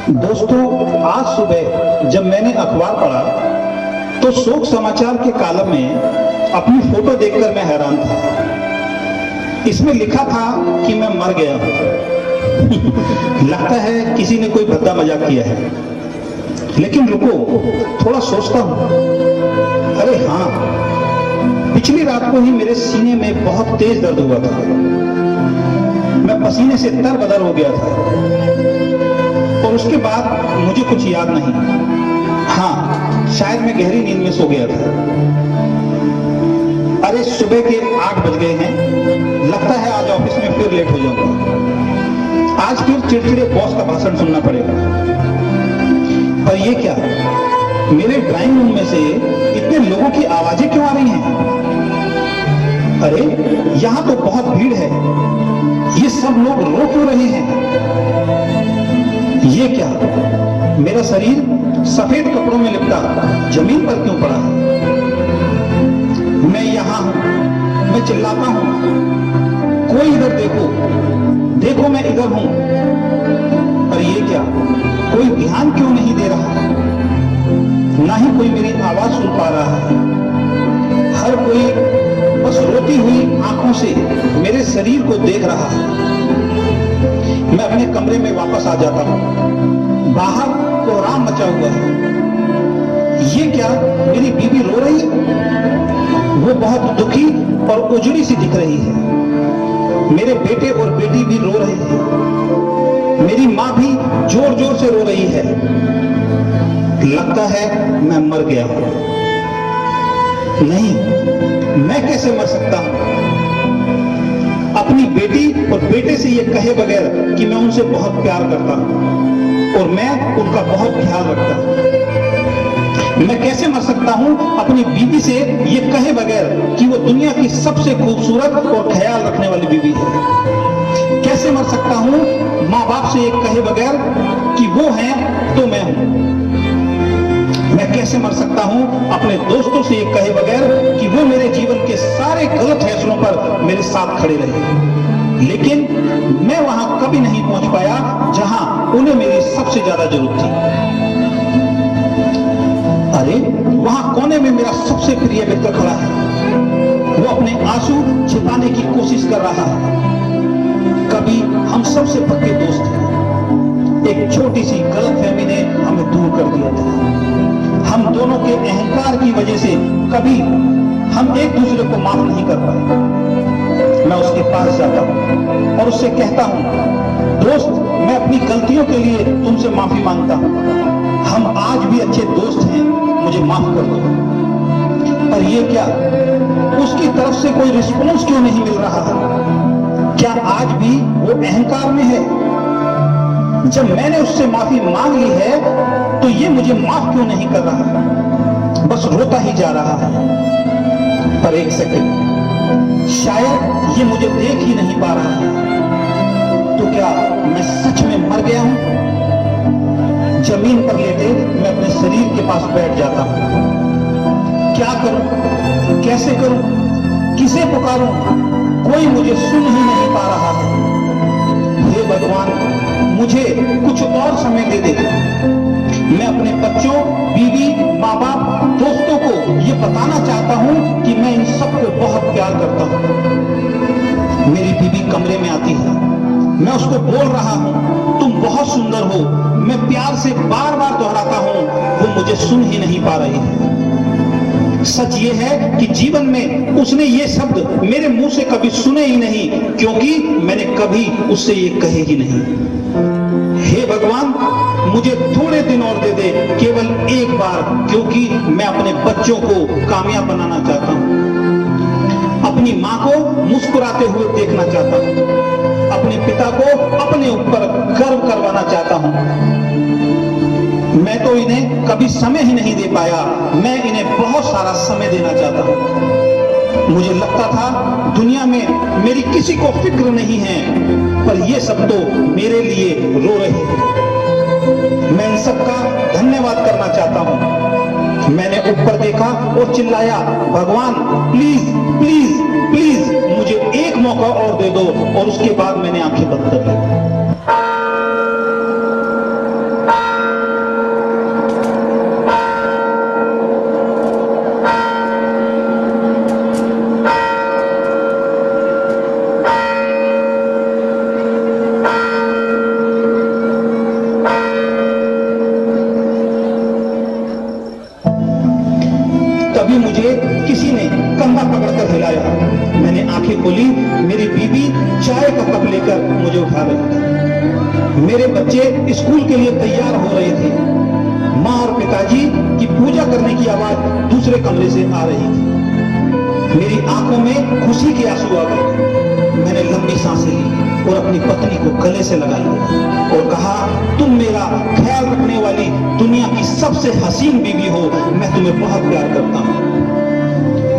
दोस्तों, आज सुबह जब मैंने अखबार पढ़ा तो शोक समाचार के कॉलम में अपनी फोटो देखकर मैं हैरान था। इसमें लिखा था कि मैं मर गया हूं। लगता है किसी ने कोई भद्दा मजाक किया है। लेकिन रुको, थोड़ा सोचता हूं। अरे हाँ, पिछली रात को ही मेरे सीने में बहुत तेज दर्द हुआ था। मैं पसीने से तरबतर हो गया था और उसके बाद मुझे कुछ याद नहीं। हाँ, शायद मैं गहरी नींद में सो गया था। अरे सुबह के 8 बज गए हैं। लगता है आज ऑफिस में फिर लेट हो जाऊंगा। आज फिर चिड़चिड़े बॉस का भाषण सुनना पड़ेगा। पर ये क्या, मेरे ड्राइंग रूम में से इतने लोगों की आवाजें क्यों आ रही हैं? अरे यहां तो बहुत भीड़ है। ये सब लोग रो क्यों रहे हैं? ये क्या, मेरा शरीर सफेद कपड़ों में लिपटा जमीन पर क्यों पड़ा है? मैं यहां हूं, मैं चिल्लाता हूं, कोई इधर देखो, देखो मैं इधर हूं। पर ये क्या, कोई ध्यान क्यों नहीं दे रहा? ना ही कोई मेरी आवाज सुन पा रहा है। हर कोई बस रोती हुई आंखों से मेरे शरीर को देख रहा है। मैं अपने कमरे में वापस आ जाता हूं। बाहर कोहराम मचा हुआ है। ये क्या, मेरी बीवी रो रही है। वो बहुत दुखी और उजड़ी सी दिख रही है। मेरे बेटे और बेटी भी रो रहे हैं। मेरी मां भी जोर जोर से रो रही है। लगता है मैं मर गया हूं। नहीं, मैं कैसे मर सकता हूं? अपनी बेटी और बेटे से ये कहे बगैर कि मैं उनसे बहुत प्यार करता हूं और मैं उनका बहुत ख्याल रखता हूं। मैं कैसे मर सकता हूं अपनी बीवी से ये कहे बगैर कि वो दुनिया की सबसे खूबसूरत और ख्याल रखने वाली बीवी है? कैसे मर सकता हूं माँ बाप से ये कहे बगैर कि वो हैं तो मैं हूं? मैं कैसे मर सकता हूं अपने दोस्तों से ये कहे बगैर कि वो मेरे जीवन के सारे गलत फैसलों पर मेरे साथ खड़े रहे? लेकिन मैं वहां कभी नहीं पहुंच पाया जहां उन्हें मेरी सबसे ज्यादा जरूरत थी। अरे वहां कोने में मेरा सबसे प्रिय मित्र खड़ा है। वो अपने आंसू छिपाने की कोशिश कर रहा है। कभी हम सबसे पक्के दोस्त थे। एक छोटी सी गलतफहमी ने हमें दूर कर दिया था। हम दोनों के अहंकार की वजह से कभी हम एक दूसरे को माफ नहीं कर पाए। मैं उसके पास जाता हूं और उससे कहता हूं, दोस्त, मैं अपनी गलतियों के लिए तुमसे माफी मांगता हूं। हम आज भी अच्छे दोस्त हैं, मुझे माफ कर दो। पर ये क्या, उसकी तरफ से कोई रिस्पॉन्स क्यों नहीं मिल रहा है? क्या आज भी वो अहंकार में है? जब मैंने उससे माफी मांग ली है तो ये मुझे माफ क्यों नहीं कर रहा? बस रोता ही जा रहा है। पर एक सेकंड, शायद ये मुझे देख ही नहीं पा रहा है। तो क्या मैं सच में मर गया हूं? जमीन पर लेटे मैं अपने शरीर के पास बैठ जाता हूं। क्या करूं, कैसे करूं, किसे पुकारूं? कोई मुझे सुन ही नहीं पा रहा है। हे भगवान, मुझे कुछ और समय दे दे। मैं अपने बच्चों, बीवी, माँ बाप, दोस्तों को ये बताना चाहता हूं कि मैं इन सबको बहुत प्यार करता हूं। मेरी बीवी कमरे में आती है। मैं उसको बोल रहा हूं, तुम बहुत सुंदर हो। मैं प्यार से बार बार दोहराता हूं, वो मुझे सुन ही नहीं पा रही है। सच ये है कि जीवन में उसने ये शब्द मेरे मुंह से कभी सुने ही नहीं, क्योंकि मैंने कभी उससे ये कहे ही नहीं। हे भगवान, मुझे थोड़े दिन और दे दे, केवल एक बार, क्योंकि मैं अपने बच्चों को कामयाब बनाना चाहता हूं। अपनी मां को मुस्कुराते हुए देखना चाहता हूं। अपने पिता को अपने ऊपर गर्व करवाना चाहता हूं। मैं तो इन्हें कभी समय ही नहीं दे पाया। मैं इन्हें बहुत सारा समय देना चाहता हूं। मुझे लगता था दुनिया में मेरी किसी को फिक्र नहीं है, पर ये सब तो मेरे लिए रो रहे हैं। मैं इन सबका धन्यवाद करना चाहता हूं। मैंने ऊपर देखा और चिल्लाया, भगवान प्लीज प्लीज प्लीज मुझे एक मौका और दे दो। और उसके बाद मैंने आंखें बंद कर ली। नीचे किसी ने कंधा पकड़कर हिलाया। मैंने आंखें खोली, मेरी बीवी चाय का कप लेकर मुझे उठा रही थी। मेरे बच्चे स्कूल के लिए तैयार हो रहे थे। माँ और पिताजी की पूजा करने की आवाज दूसरे कमरे से आ रही थी। मेरी आंखों में खुशी के आंसू आ गए। मैंने लंबी सांसें ली और अपनी पत्नी को गले से लगा लिया और कहा, तुम मेरा ख्याल रखने वाली दुनिया की सबसे हसीन बीवी हो, मैं तुम्हें बहुत प्यार करता हूँ।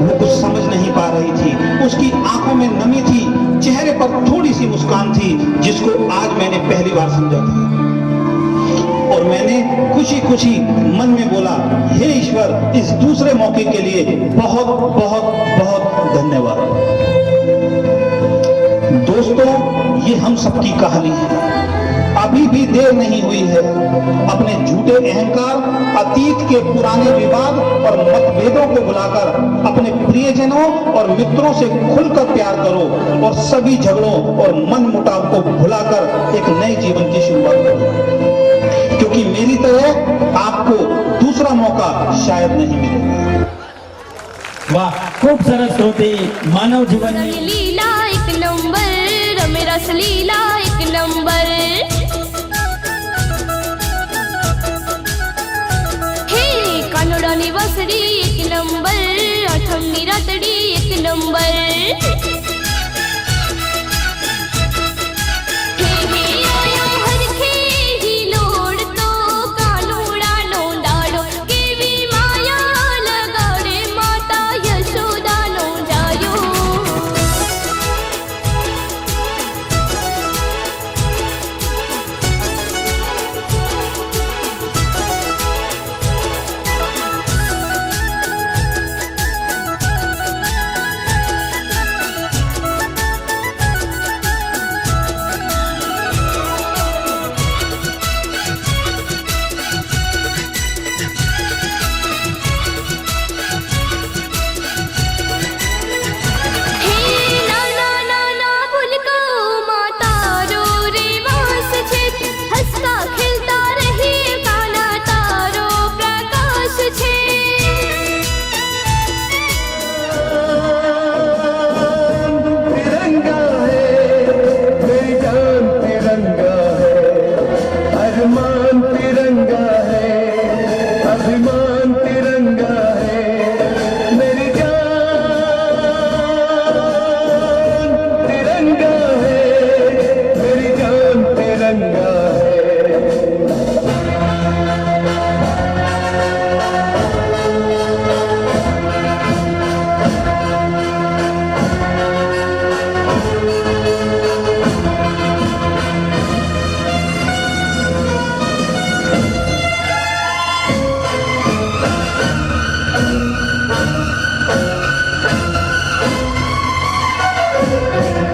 वो कुछ समझ नहीं पा रही थी। उसकी आंखों में नमी थी, चेहरे पर थोड़ी सी मुस्कान थी, जिसको आज मैंने पहली बार समझा था। और मैंने खुशी खुशी मन में बोला, हे ईश्वर, इस दूसरे मौके के लिए बहुत बहुत बहुत धन्यवाद। दोस्तों, ये हम सबकी कहानी है। अभी भी देर नहीं हुई है। अपने झूठे अहंकार, अतीत के पुराने विवाद और मतभेदों को भुलाकर अपने प्रियजनों और मित्रों से खुलकर प्यार करो और सभी झगड़ों और मन मुटाव को भुलाकर एक नए जीवन की शुरुआत करो, क्योंकि मेरी तरह आपको दूसरा मौका शायद नहीं मिलेगा। वाह, खूप सरस होते मानव जीवन लीला एक नंबर, मेरा लीला एक नंबर। हे कानोडानी बसरी एक नंबर, आठमनी रातडी एक नंबर।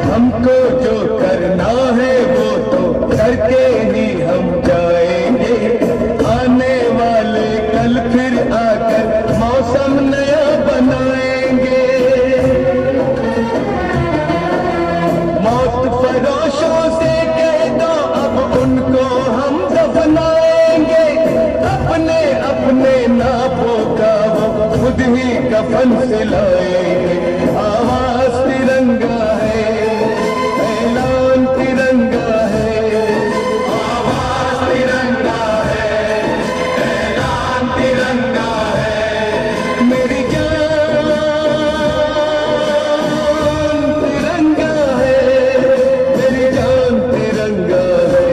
हमको जो करना है वो तो करके ही हम जाएंगे। आने वाले कल फिर आकर मौसम नया बनाएंगे। मौत फरोशों से कह दो अब उनको हम दफनाएंगे। अपने अपने नापों का वो खुद ही कफन सिलाएंगे। आवाज तिरंगा है, ऐलान तिरंगा है। आवाज तिरंगा है, ऐलान तिरंगा है। मेरी जान तिरंगा है, मेरी जान तिरंगा है।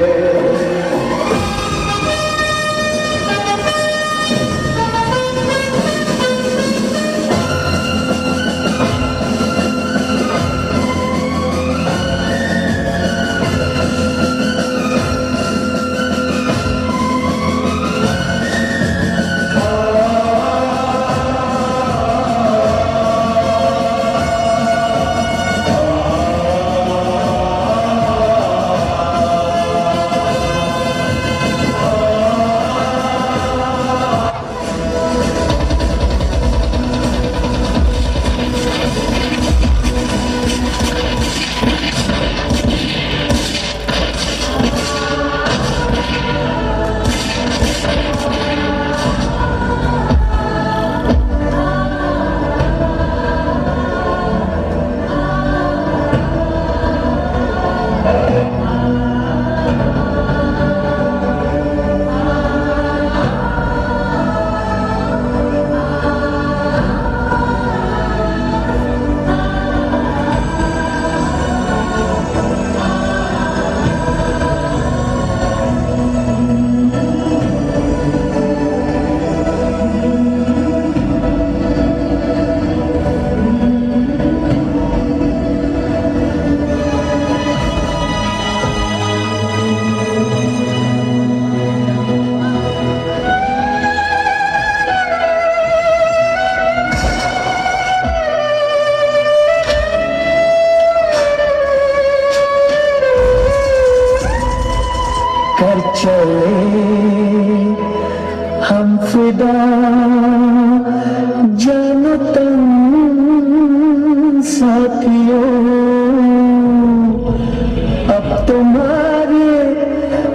चले हम फिदा जानो तन साथियों, अब तुम्हारे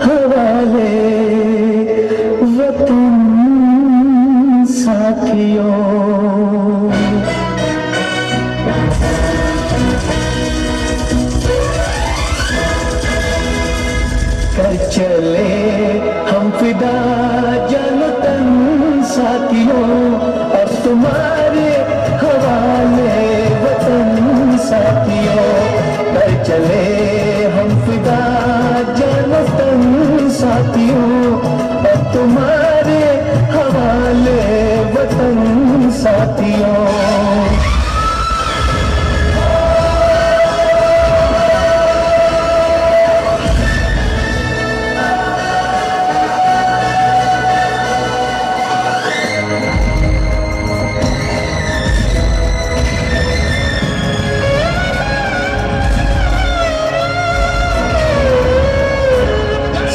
हवाले वतन साथियों। कर चले हम फिदा जानो तन साथियों, अब तुम्हारे हवाले वतन साथियों। कर चले हम फिदा जानो तन साथियों, अब तुम्हारे हवाले वतन साथियों।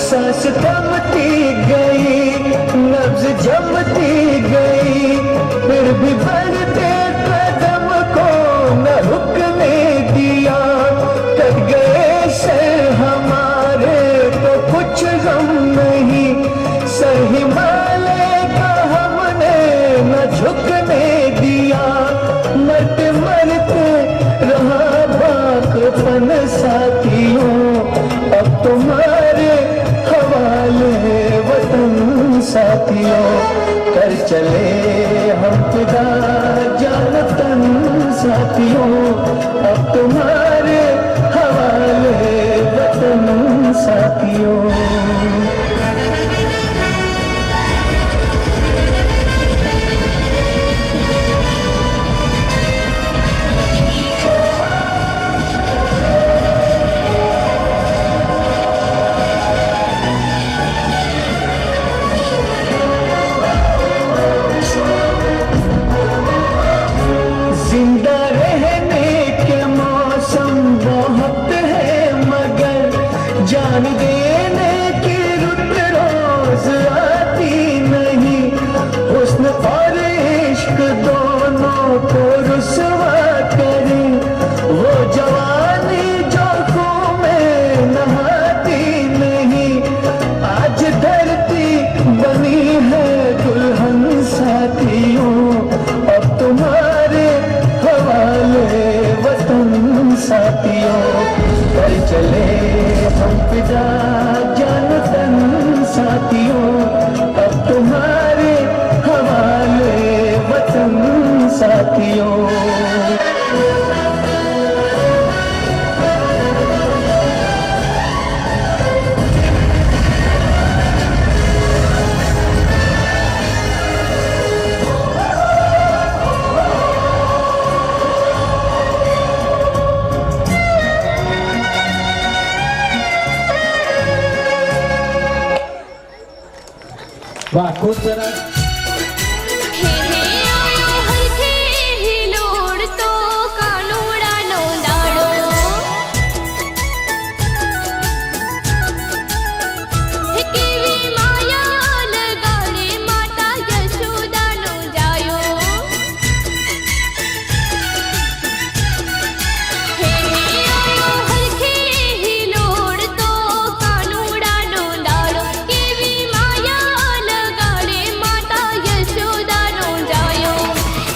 सांस थमती गई, लफ्ज जमती गई, फिर भी बढ़ते कदम को न रुकने दिया। कट गए सर हमारे तो कुछ गम नहीं, सर हिमालय का हमने न झुकने दिया। मरते मरते रहा बाकपन साथियों, अब तुम्हारे हवाले वतन साथियों। कर चले हम फिदा जानो तन साथियों, अब तुम्हारे हवाले वतन साथियों। जिंदा रहने के मौसम बहुत है, मगर जान देने की रुत रोज आती नहीं। हुस्न और इश्क दोनों को रुसवा करे, वो जवानी जो खून में नहाती नहीं। आज धरती बनी है दुल्हन साथियों, अब तुम्हारे हवाले वतन साथियों। कर चले हम फिदा जानो तन साथियों, अब तुम्हारे हवाले वतन साथियों। वाह, खूप सरस. હે હે આયો હરખે હિલોડતો કાનુડાનો દાડો હે કેવી માયા લગાડે માતા યશોદાનો જાયો હે હે આયો હરખે હિલોડતો કાનુડાનો દાડો કેવી માયા લગાડે માતા યશોદાનો જાયો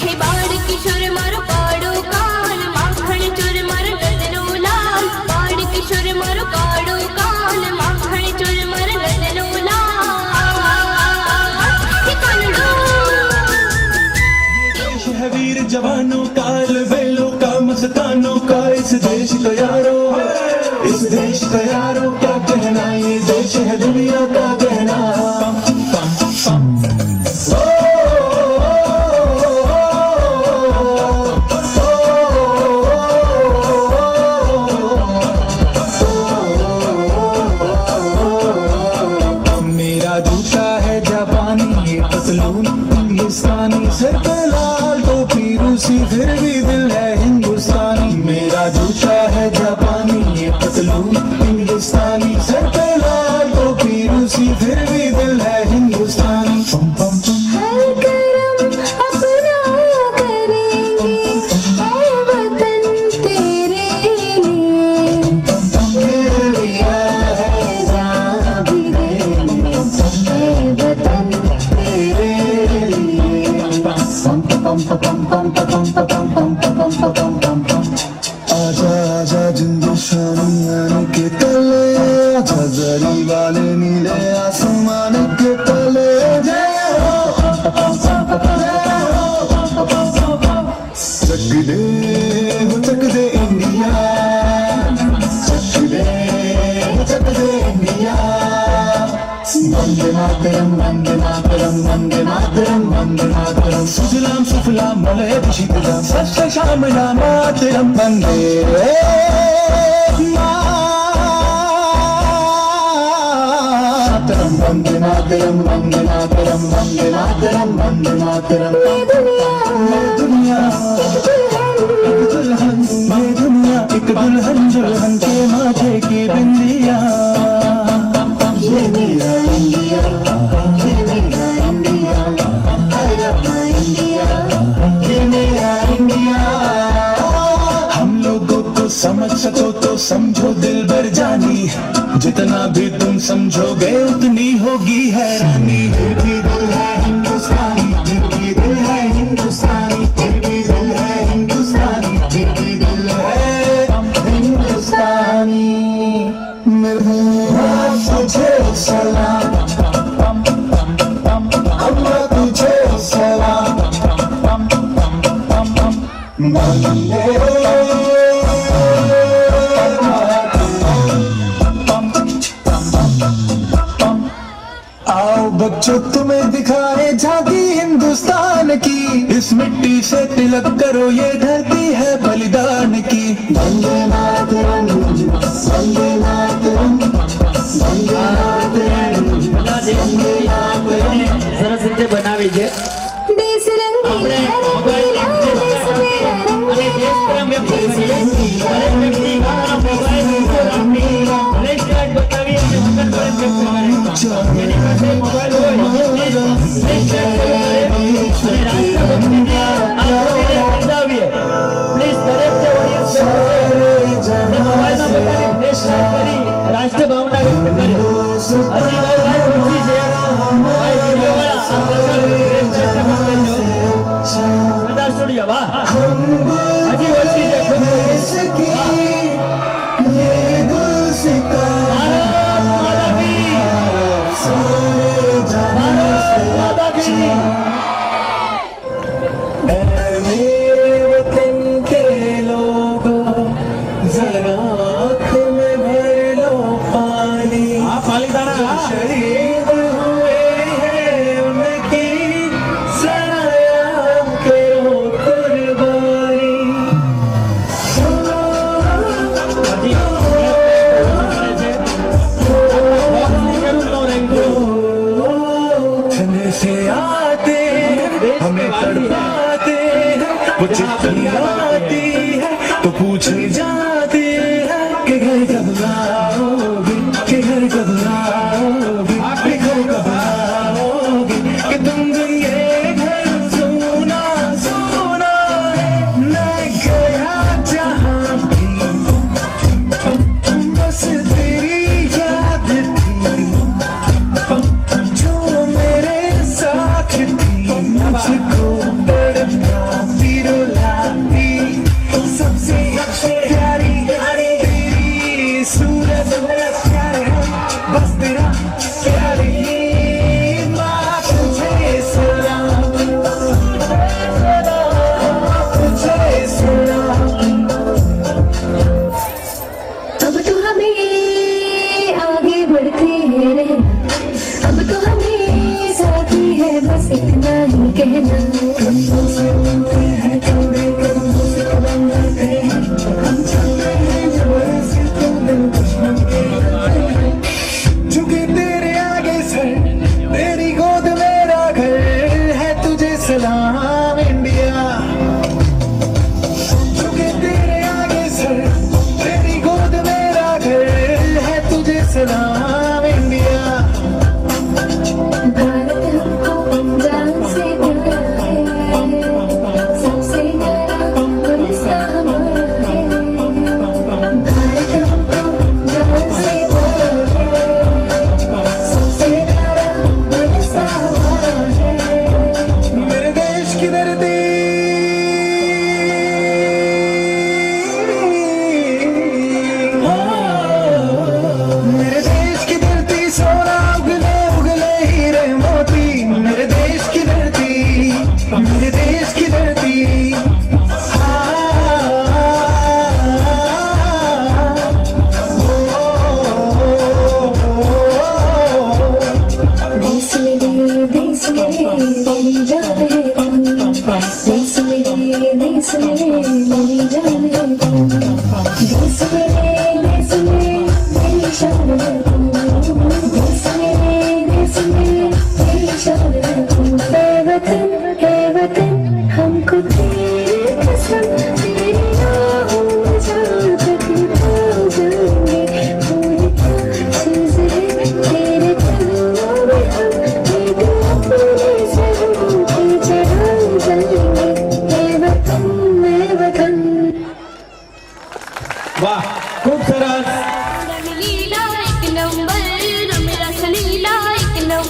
હે બાળ કિશોર મારો કાળો કાન માખણ ચોર મારો નંદનો લાલ બાળ કિશોર મારો કાળો કાન માખણ ચોર મારો નંદનો લાલ હે કાનડો देश है वीर जवानों का, अलबेलों का, मस्तानों का, इस देश का यारो, इस देश का यारो क्या कहना, ये देश है दुनिया का कहना। मेरा जूता है जापानी, ये पतलून इंग्लिस्तानी, सर पे लाल टोपी रूसी, फिर भी दिल है हिंदुस्तानी। मेरा जूता है जापानी, ये पतलून इंग्लिस्तानी, सर पे लाल टोपी रूसी, फिर भी वंदे मातरम वंदे मातरम वंदे मातरम वंदे मातरम सुजलाम सुफलाम मलयज शीतलाम सस्य श्यामलाम मातरम वंदे मातरम वंदे मातरम वंदे मातरम वंदे मातरम वंदे मातरम मैं दुनिया एक दुल्हन दुल्हन के माथे की बिंदिया ये मेरा इंडिया ये मेरा India I love my India ये मेरा इंडिया हम लोगों को समझ सको तो समझो दिल भर जानी जितना भी तुम समझोगे उतनी होगी हैरानी फिर भी दिल है हिंदुस्तानी फिर भी दिल है हिंदुस्तानी फिर भी दिल है हिंदुस्तानी फिर भी दिल है हिंदुस्तानी मेरे तुझे सलाम अल्लाह तुझे सलाम वंदे आओ बच्चों तुम्हें दिखाए झांकी हिंदुस्तान की इस मिट्टी से तिलक करो ये धरती है बलिदान की वंदे मातरम वंदे मातरम वंदे मातरम સરસ રીતે બનાવી છે देश रंगीला આપણે रंगीला देश मेरा અને દેશ પ્રેમ વ્યક્ત કરીએ દરેક વ્યક્તિ મોબાઈલ રંગીલા ફ્લેશ લાઈટ બતાવી અને વગર પ્રેમ વ્યક્ત કરે જેની પાસે મોબાઈલ હોય ફ્લેશ લાઈટ અને રાષ્ટ્રભક્તિને આ જોડીને સમજાવીએ પ્લીઝ દરેક જે ઓડિયન્સ મોબાઈલમાં બતાવી ફ્લેશ લાઈટ કરી રાષ્ટ્ર ભાવના વ્યક્ત કરે હજી ભાઈ ખુશી છે ભાઈ વિડીયોવાળા આ પ્રકાર ફ્લેશ લાઈટ બધા સ્ટુડિયો વાહ હજી ઓછી છે ये दिल सिका ભારત માતા કી ભારત માता की मेरे वतन के लोगों जरा आँख में भर लो पानी शहीद हुए हैं उनकी सराया करो कुर्बानी से आते हमें तड़पाते वो चिट्ठी आती है तो पूछे जाते हैं कि घर कब आओगे कि घर कब आओगे कि घर कब आओगे कि तुम ये घर सोना सोना मैं गया जहाँ भी बस तेरी याद थी जो मेरे साथ थी मुझको तड़पा फिर रुलाती सबसे अच्छे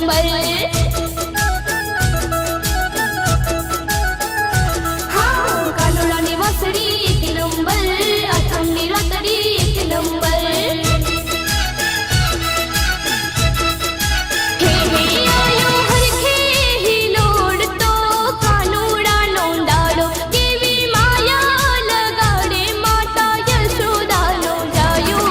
नंबर हाँ कानोडाने वासडी एक नंबर आथमनी रातडी एक नंबर हे आयो हरखे ही लोड तो कानोडा नोंदाडो केवी माया लगाडे माता यशोदा नो जायो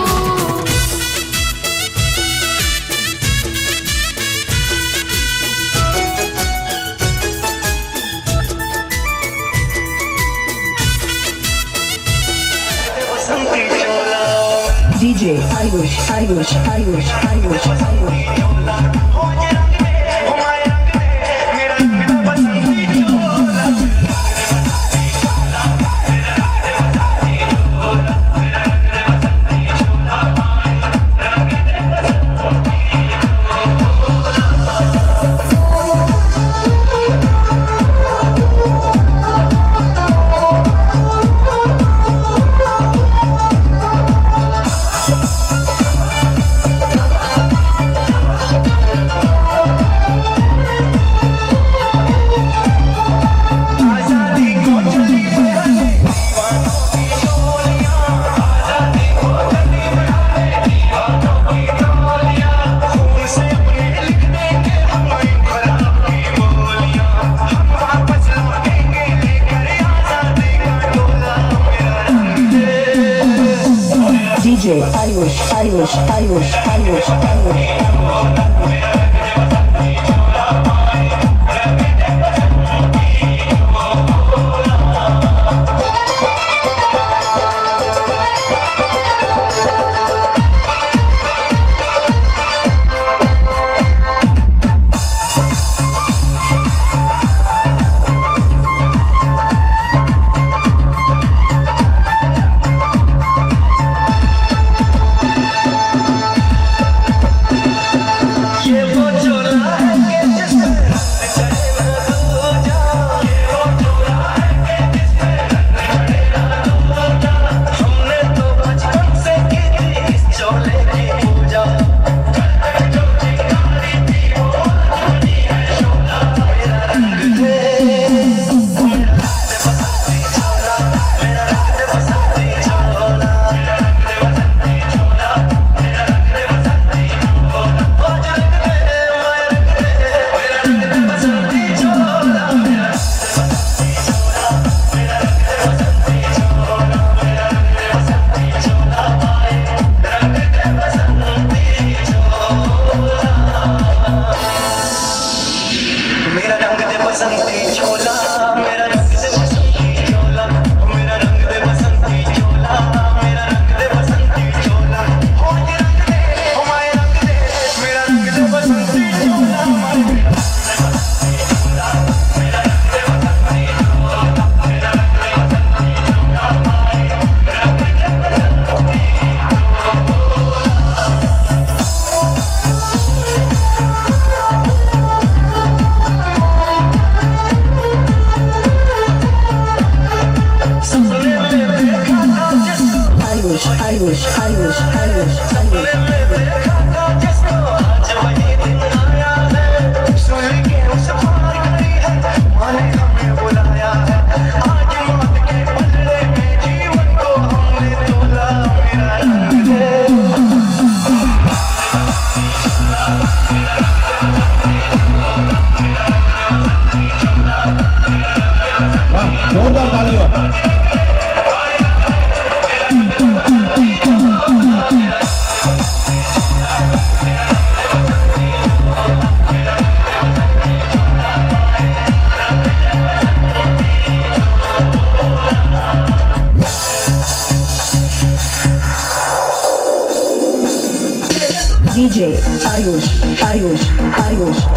DJ Ayush. DJ Ayush. DJ Ayush.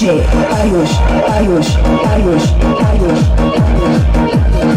DJ Ayush, Ayush, Ayush, Ayush, Ayush.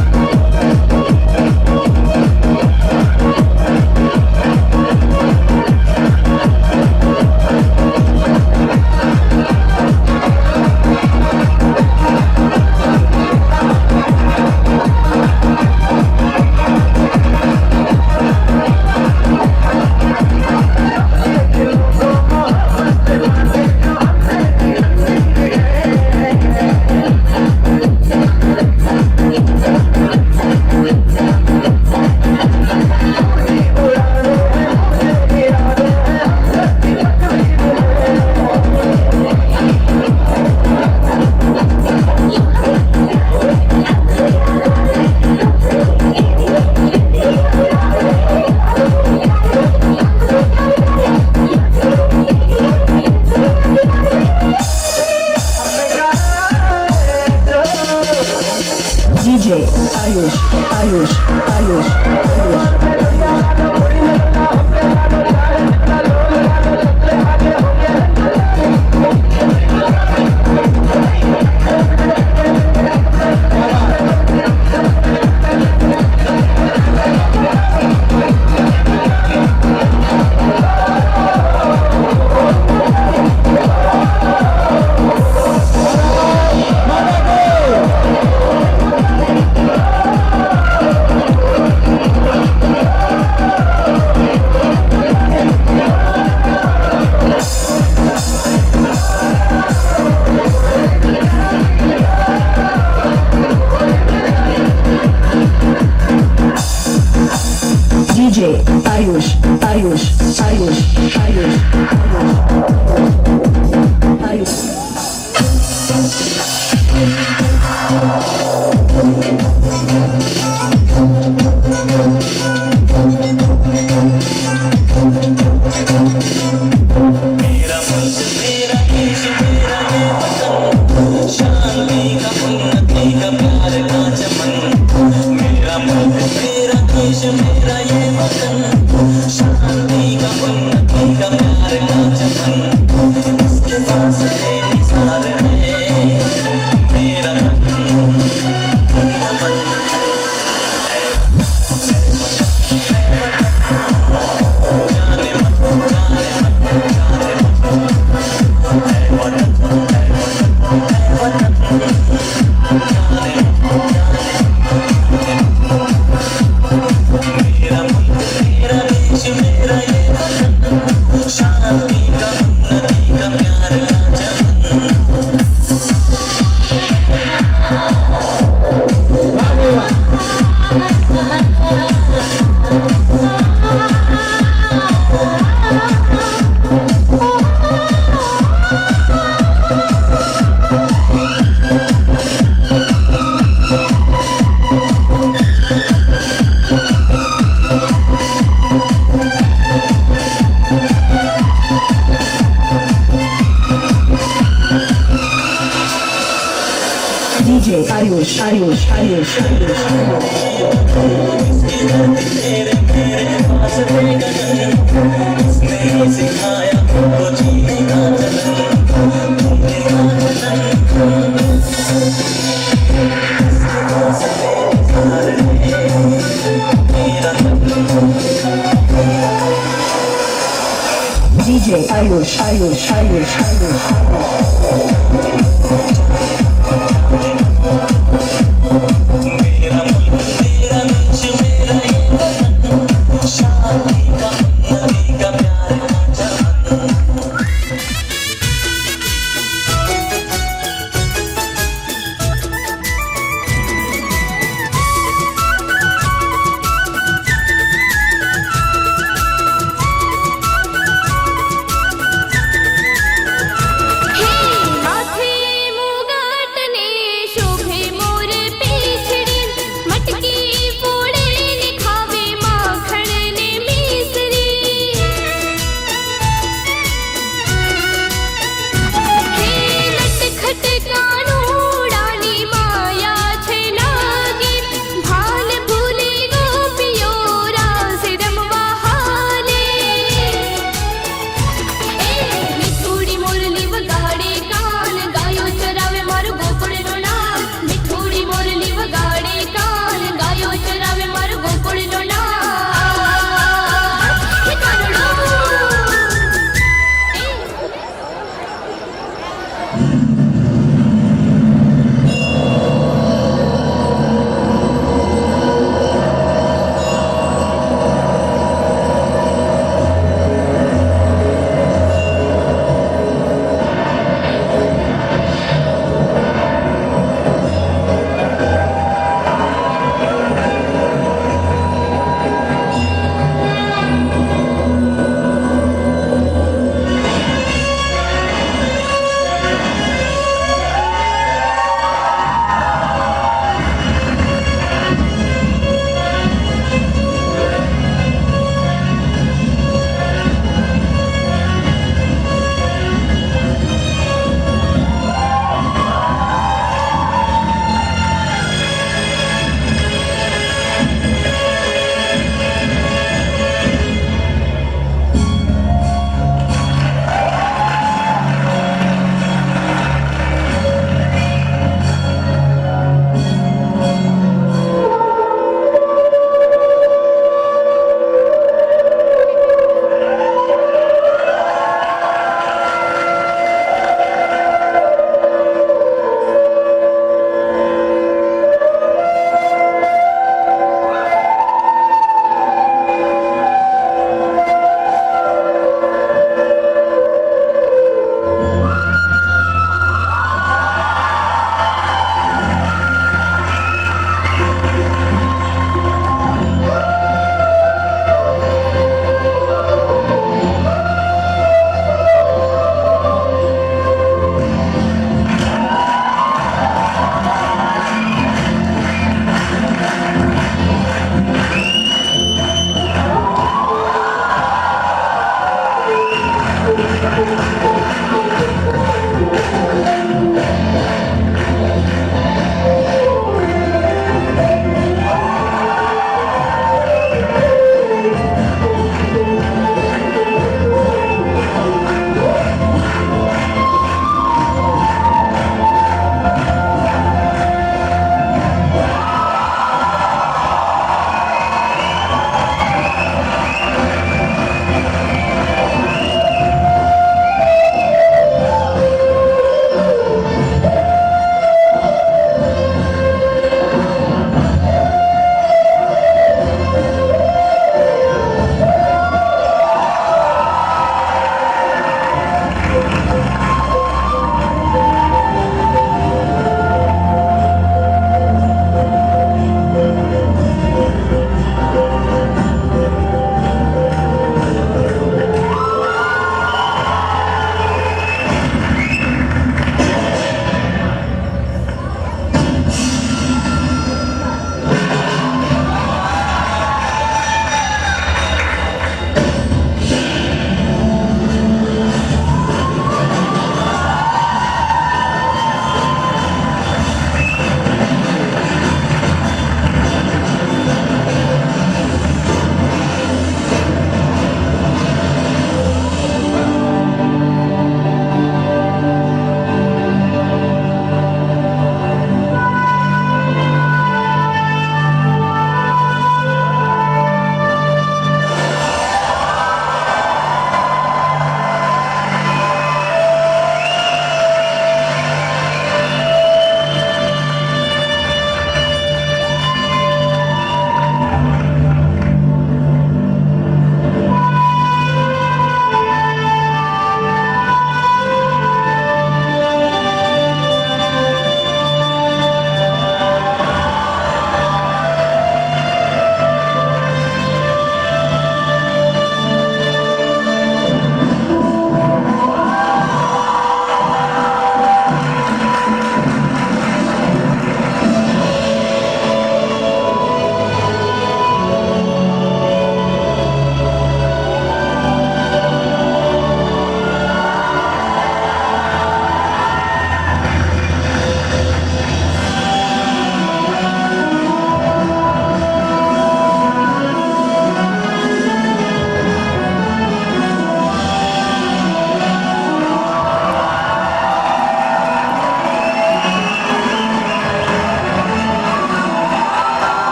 DJ Ayush, Ayush, Ayush, Ayush. DJ Ayush, Ayush, Ayush, Ayush, Ayush, Ayush. DJ Ayush, Ayush, Ayush, Ayush. DJ Ayush, Ayush, Ayush, Ayush. हे माथे मुगा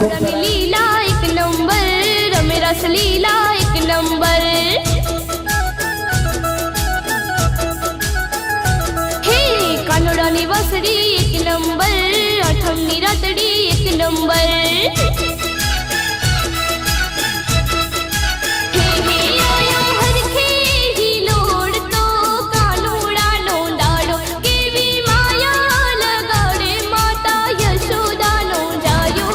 लीला एक number मेरा लीला एक number हे कानोडानी वसडी एक number आठमनी रातडी एक number हे हे आयो हरखे ही लोडतो कानोडानो दाडो केवी माया लगाडे माता यशोदानो जायो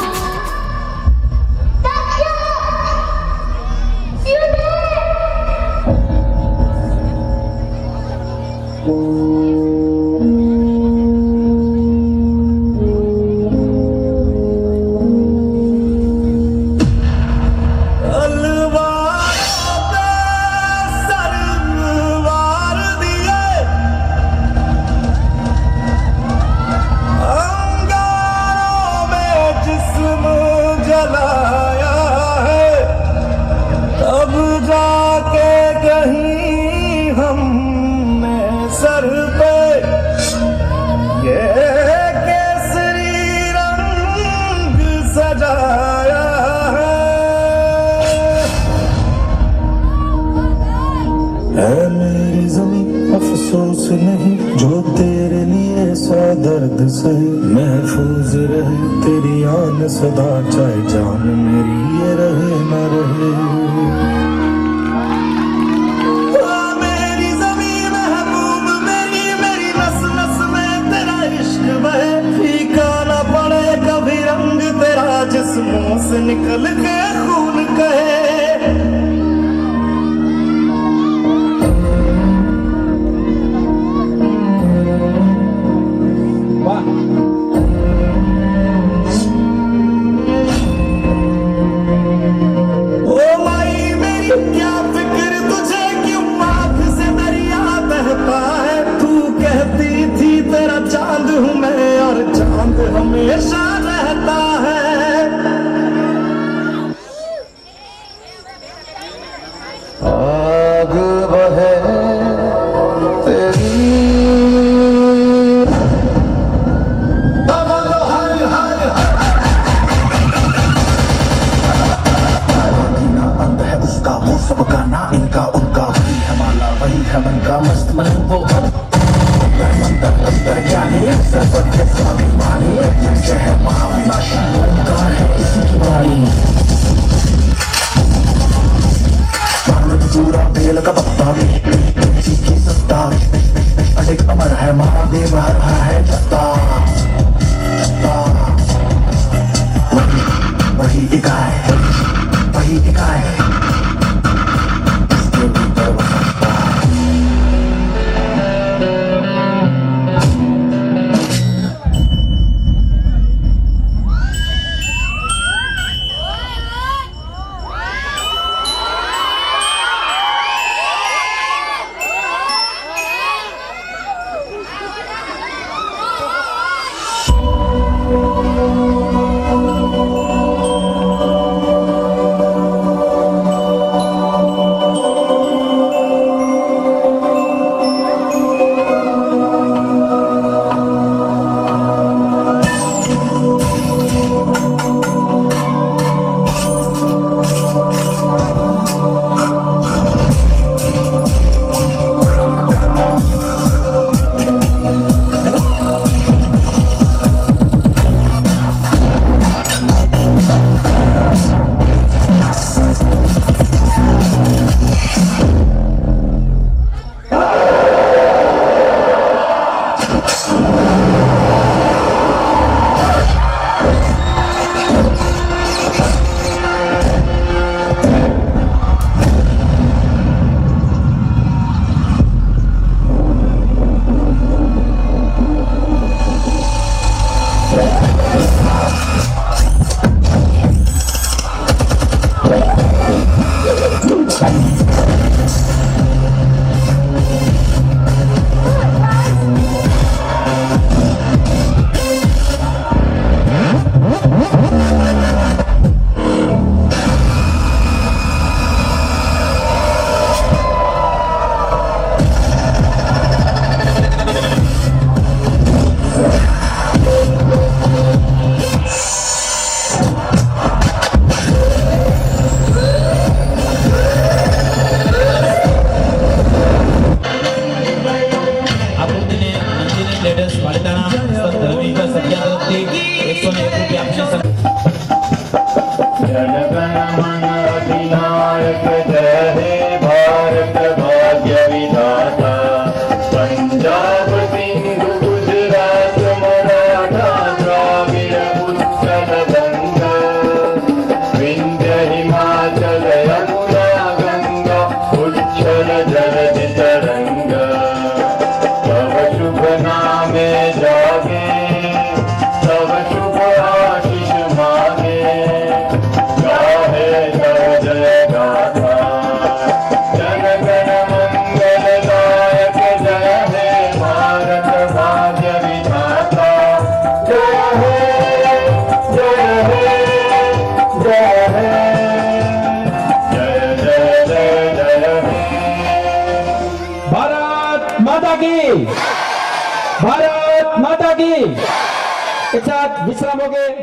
मेरी ज़मीं अफसोस नहीं जो तेरे लिए सौ दर्द सहे महफूज रहे तेरी आन सदा चाहे जान मेरी ये रहे न रहे मेरी ज़मीं महबूब मेरी मेरी नस नस में तेरा इश्क बहे फीका न पड़े कभी रंग तेरा जिस्मों से निकल के खून कहे हमेशा रहता है याच्यात विश्राम होगे